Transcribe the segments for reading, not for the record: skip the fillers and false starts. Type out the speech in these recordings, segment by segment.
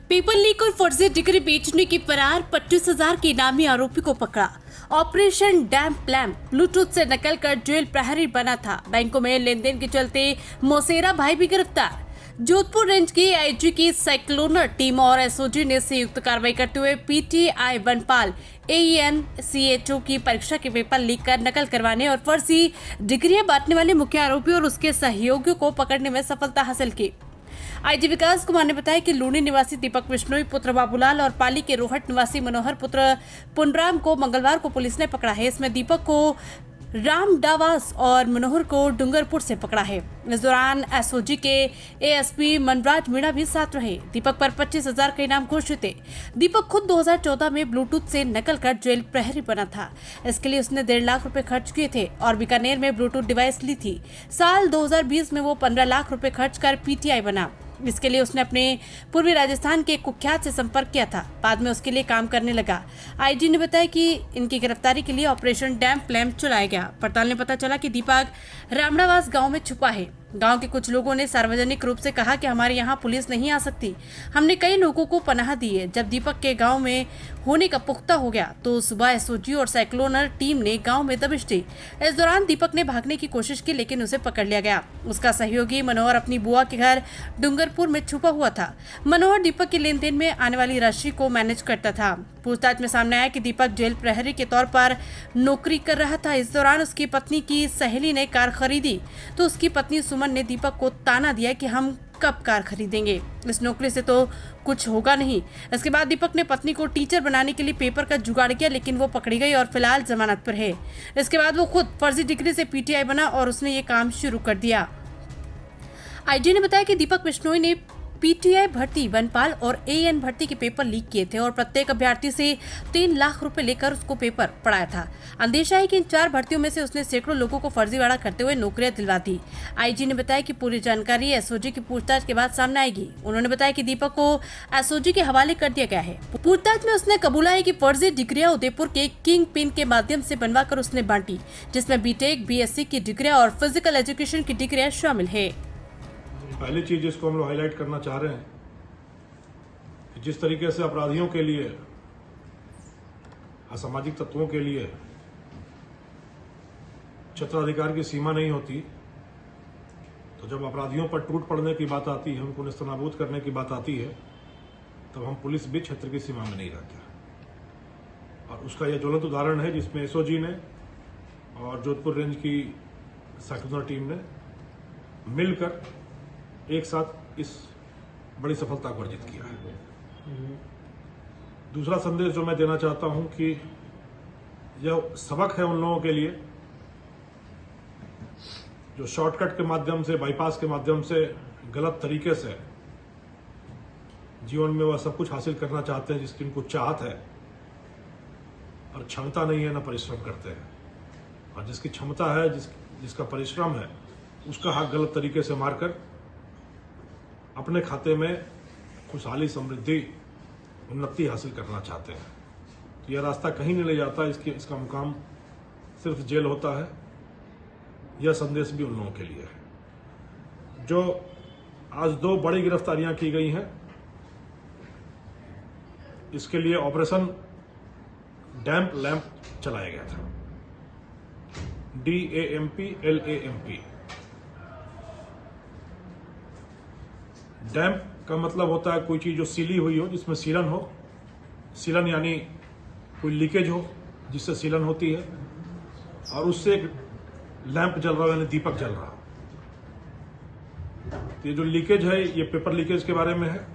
Paper leak और फर्जी degree बेचने के फरार 25,000 के इनामी आरोपी को पकड़ा। ऑपरेशन डैम प्लैम ब्लूटूथ से नकल कर जेल प्रहरी बना था। बैंकों में लेनदेन के चलते मोसेरा भाई भी गिरफ्तार। जोधपुर रेंज की आईजी की साइक्लोनर टीम और एसओजी ने संयुक्त कार्रवाई करते हुए पीटीआई वनपाल AEN-CHO की परीक्षा के पेपर लीक कर नकल करवाने और फर्जी डिग्रियां बांटने वाले मुख्य आरोपी और उसके सहयोगियों को पकड़ने में सफलता हासिल की। आईजी विकास कुमार ने बताया कि लूनी निवासी दीपक बिश्नोई पुत्र बाबूलाल और पाली के रोहट निवासी मनोहर पुत्र पुनराम को मंगलवार को पुलिस ने पकड़ा है। इसमें दीपक को रामडावास और मनोहर को डूंगरपुर से पकड़ा है। इस दौरान एसओजी के एएसपी मनराज मीणा भी साथ रहे। दीपक पर 25,000 का इनाम घोषित है। दीपक खुद 2014 में ब्लूटूथ से नकल कर जेल प्रहरी बना था। इसके लिए उसने 1.5 लाख रुपए खर्च किए थे और बीकानेर में ब्लूटूथ डिवाइस ली थी। साल 2020 में वो 15 लाख रुपए खर्च कर पीटीआई बना। इसके लिए उसने अपने पूर्वी राजस्थान के कुख्यात से संपर्क किया था। बाद में उसके लिए काम करने लगा। आईजी ने बताया कि इनकी गिरफ्तारी के लिए ऑपरेशन डैम प्लैम चलाया गया। पड़ताल में पता चला कि दीपक रामडावास गांव में छुपा है। गांव के कुछ लोगों ने सार्वजनिक रूप से कहा कि हमारे यहाँ पुलिस नहीं आ सकती। हमने कई लोगों को पनाह दी है। जब दीपक के गांव में होने का पुख्ता हो गया तो सुबह एसओजी और साइक्लोनर टीम ने गांव में दबिश दी। इस दौरान दीपक ने भागने की कोशिश की लेकिन उसे पकड़ लिया गया। उसका सहयोगी मनोहर अपनी बुआ के घर डूंगरपुर में छुपा हुआ था। मनोहर दीपक के लेन देन में आने वाली राशि को मैनेज करता था। पूछताछ में सामने आया कि दीपक जेल प्रहरी के तौर पर नौकरी कर रहा था। इस दौरान उसकी पत्नी की सहेली ने कार खरीदी तो उसकी पत्नी सुमन ने दीपक को ताना दिया कि हम कब कार खरीदेंगे, इस नौकरी से तो कुछ होगा नहीं। इसके बाद दीपक ने पत्नी को टीचर बनाने के लिए पेपर का जुगाड़ किया लेकिन वो पकड़ी गई और फिलहाल जमानत पर है। इसके बाद वो खुद फर्जी डिग्री से पीटीआई बना और उसने ये काम शुरू कर दिया। आईजी ने बताया कि दीपक बिश्नोई ने पीटीआई भर्ती वनपाल और AEN भर्ती के पेपर लीक किए थे और प्रत्येक अभ्यर्थी से 3 लाख रुपए लेकर उसको पेपर पढ़ाया था। अंदेशा है कि इन 4 भर्तियों में से उसने सैकड़ों लोगों को फर्जीवाड़ा करते हुए नौकरियां दिलवा दी। आईजी ने बताया कि पूरी जानकारी एसओजी की पूछताछ के बाद सामने आएगी। उन्होंने बताया कि दीपक को एसओजी के हवाले कर दिया गया है। पूछताछ में उसने कबूला है कि फर्जी डिग्रियां उदयपुर के किंग पिन के माध्यम से बनवाकर उसने बांटी, जिसमें बीटेक BSc की डिग्रियां और फिजिकल एजुकेशन की डिग्रियां शामिल है। पहली चीज जिसको हम लोग हाईलाइट करना चाह रहे हैं कि जिस तरीके से अपराधियों के लिए, असामाजिक तत्वों के लिए क्षेत्राधिकार की सीमा नहीं होती, तो जब अपराधियों पर टूट पड़ने की बात आती है, उनको नेस्तनाबूद करने की बात आती है, तब हम पुलिस भी क्षेत्र की सीमा में नहीं रहते। और उसका यह ज्वलंत उदाहरण है जिसमें एसओजी ने और जोधपुर रेंज की साइक्लोनर टीम ने मिलकर एक साथ इस बड़ी सफलता को अर्जित किया है। दूसरा संदेश जो मैं देना चाहता हूं कि यह सबक है उन लोगों के लिए जो शॉर्टकट के माध्यम से, बाईपास के माध्यम से, गलत तरीके से जीवन में वह सब कुछ हासिल करना चाहते हैं जिसकी उनको चाहत है और क्षमता नहीं है, ना परिश्रम करते हैं। और जिसकी क्षमता है, जिसका परिश्रम है, उसका हक गलत तरीके से मारकर अपने खाते में खुशहाली, समृद्धि, उन्नति हासिल करना चाहते हैं। तो यह रास्ता कहीं नहीं ले जाता, इसका मुकाम सिर्फ जेल होता है। यह संदेश भी उन लोगों के लिए है। जो आज 2 बड़ी गिरफ्तारियां की गई हैं, इसके लिए ऑपरेशन डैम्प लैम्प चलाया गया था। DAMP LAMP। डैम्प का मतलब होता है कोई चीज जो सीली हुई हो, जिसमें सीलन हो। सीलन यानी कोई लीकेज हो जिससे सीलन होती है, और उससे एक लैंप जल रहा, यानी दीपक जल रहा। तो ये जो लीकेज है ये पेपर लीकेज के बारे में है,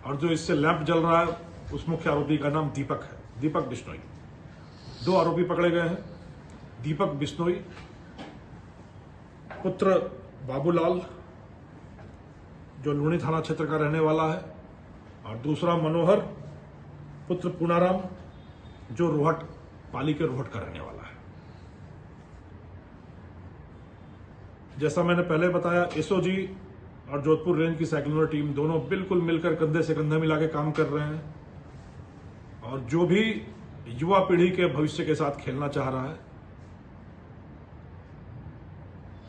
और जो इससे लैंप जल रहा है उस मुख्य आरोपी का नाम दीपक है, दीपक बिश्नोई। 2 आरोपी पकड़े गए हैं। दीपक बिश्नोई पुत्र बाबूलाल जो लूनी थाना क्षेत्र का रहने वाला है, और दूसरा मनोहर पुत्र पुनाराम जो रोहट, पाली के रोहट का रहने वाला है। जैसा मैंने पहले बताया, एसओजी और जोधपुर रेंज की साइक्लोनर टीम दोनों बिल्कुल मिलकर कंधे से कंधा मिला के काम कर रहे हैं, और जो भी युवा पीढ़ी के भविष्य के साथ खेलना चाह रहा है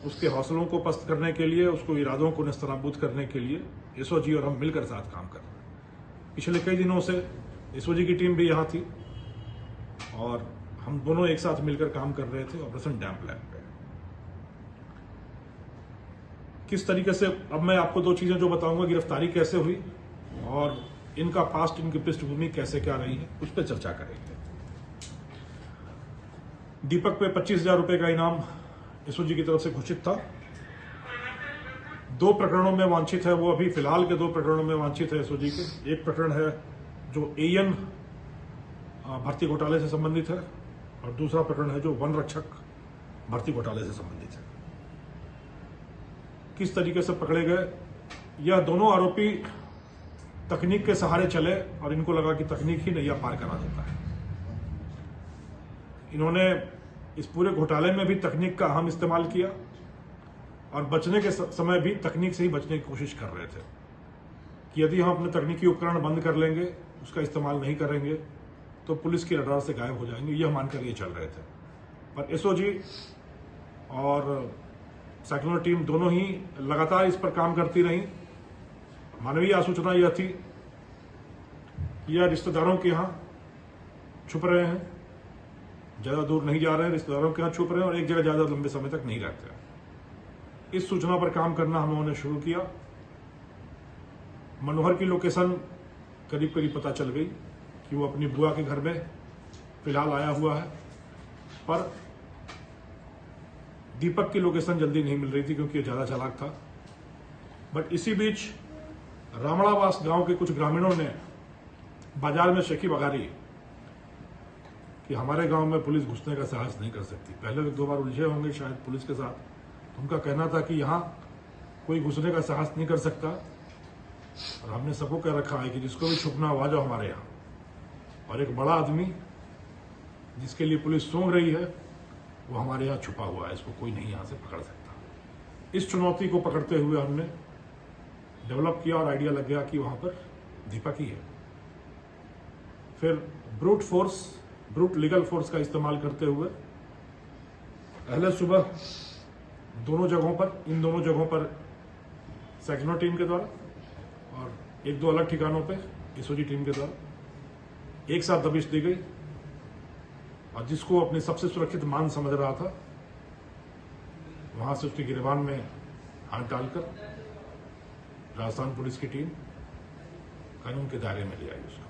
उसके हौसलों को पस्त करने के लिए, उसको इरादों को नेस्तनाबूद करने के लिए एसओजी और हम मिलकर साथ काम कर रहे हैं। पिछले कई दिनों से एसओजी की टीम भी यहाँ थी और हम दोनों एक साथ मिलकर काम कर रहे थे ऑपरेशन डैम प्लान पे। किस तरीके से, अब मैं आपको दो चीजें जो बताऊंगा, गिरफ्तारी कैसे हुई और इनका पास्ट, इनकी पृष्ठभूमि कैसे क्या रही है, उस पर चर्चा करेंगे। दीपक पे 25,000 रुपए का इनाम एसओजी की तरफ से घोषित था। 2 प्रकरणों में वांछित है वो, अभी फिलहाल के 2 प्रकरणों में वांछित है एसओजी के। एक प्रकरण है जो एएन भर्ती घोटाले से संबंधित है और दूसरा प्रकरण है जो वन रक्षक भर्ती घोटाले से संबंधित है। किस तरीके से पकड़े गए, यह दोनों आरोपी तकनीक के सहारे चले और इनको लगा कि तकनीक ही नैया पार करा देता है। इन्होंने इस पूरे घोटाले में भी तकनीक का अहम इस्तेमाल किया और बचने के समय भी तकनीक से ही बचने की कोशिश कर रहे थे कि यदि हम अपने तकनीकी उपकरण बंद कर लेंगे, उसका इस्तेमाल नहीं करेंगे, तो पुलिस की रडार से गायब हो जाएंगे, यह मानकर ये चल रहे थे। पर एसओजी और साइक्लोन टीम दोनों ही लगातार इस पर काम करती रही। मानवीय आसूचना यह थी कि यह रिश्तेदारों के यहाँ छुप रहे हैं, ज्यादा दूर नहीं जा रहे हैं, रिश्तेदारों के यहाँ छुप रहे हैं और एक जगह ज्यादा लंबे समय तक नहीं रहते हैं। इस सूचना पर काम करना हम लोगों ने शुरू किया। मनोहर की लोकेशन करीब करीब पता चल गई कि वो अपनी बुआ के घर में फिलहाल आया हुआ है, पर दीपक की लोकेशन जल्दी नहीं मिल रही थी क्योंकि ये ज्यादा चालाक था। बट इसी बीच रामड़ावास गांव के कुछ ग्रामीणों ने बाजार में शेखी बगारी कि हमारे गांव में पुलिस घुसने का साहस नहीं कर सकती। पहले 1-2 बार उलझे होंगे शायद पुलिस के साथ, तो उनका कहना था कि यहां कोई घुसने का साहस नहीं कर सकता और हमने सबको कह रखा है कि जिसको भी छुपना हो आ जाओ हमारे यहाँ। और एक बड़ा आदमी जिसके लिए पुलिस सूंघ रही है वो हमारे यहाँ छुपा हुआ है, इसको कोई नहीं यहाँ से पकड़ सकता। इस चुनौती को पकड़ते हुए हमने डेवलप किया और आइडिया लग गया कि वहां पर दीपक ही है। फिर ब्रूट लीगल फोर्स का इस्तेमाल करते हुए पहले सुबह इन दोनों जगहों पर सेक्शनल टीम के द्वारा और 1-2 अलग ठिकानों पे एसओजी टीम के द्वारा एक साथ दबिश दी गई और जिसको अपनी सबसे सुरक्षित मान समझ रहा था वहां से उसके गिरबान में हाथ डालकर राजस्थान पुलिस की टीम कानून के दायरे में ले आई उसको।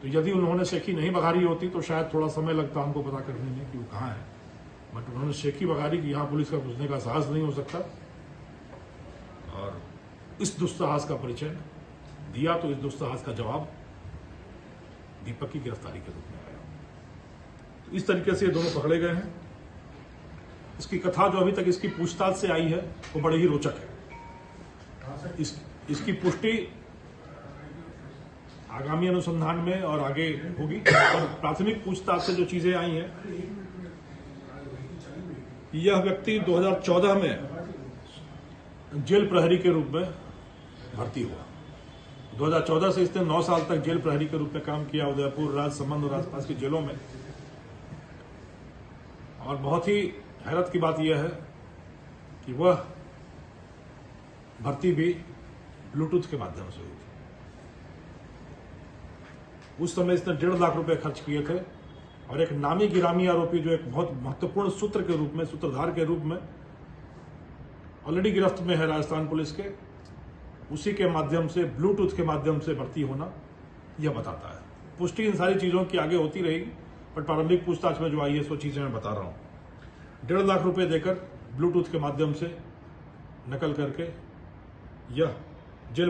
तो यदि उन्होंने शेखी नहीं बघारी होती तो शायद थोड़ा समय लगता हमको पता करने में कि वो कहाँ है, बट उन्होंने शेखी बघारी कि यहाँ पुलिस का घुसने का साहस नहीं हो सकता और इस दुस्साहस का परिचय दिया। तो इस दुस्साहस का जवाब दीपक की गिरफ्तारी के रूप में आया। तो इस तरीके से ये दोनों पकड़े गए हैं। इसकी कथा जो अभी तक इसकी पूछताछ से आई है वो बड़ी ही रोचक है। इसकी पुष्टि आगामी अनुसंधान में और आगे होगी। और प्राथमिक पूछताछ से जो चीजें आई हैं, यह व्यक्ति 2014 में जेल प्रहरी के रूप में भर्ती हुआ। 2014 से इसने 9 साल तक जेल प्रहरी के रूप में काम किया उदयपुर, राजसमंद और आसपास की जेलों में। और बहुत ही हैरत की बात यह है कि वह भर्ती भी ब्लूटूथ के माध्यम से हुई थी। उस समय इसने 1.5 लाख रुपए खर्च किए थे और एक नामी गिरामी आरोपी जो एक बहुत महत्वपूर्ण सूत्रधार के रूप में ऑलरेडी गिरफ्त में है राजस्थान पुलिस के, उसी के माध्यम से ब्लूटूथ के माध्यम से भर्ती होना यह बताता है। पुष्टि इन सारी चीजों की आगे होती रहेगी, पर प्रारंभिक पूछताछ में जो आई है सो चीजें मैं बता रहा हूं। 1.5 लाख रुपए देकर ब्लूटूथ के माध्यम से नकल करके यह जेल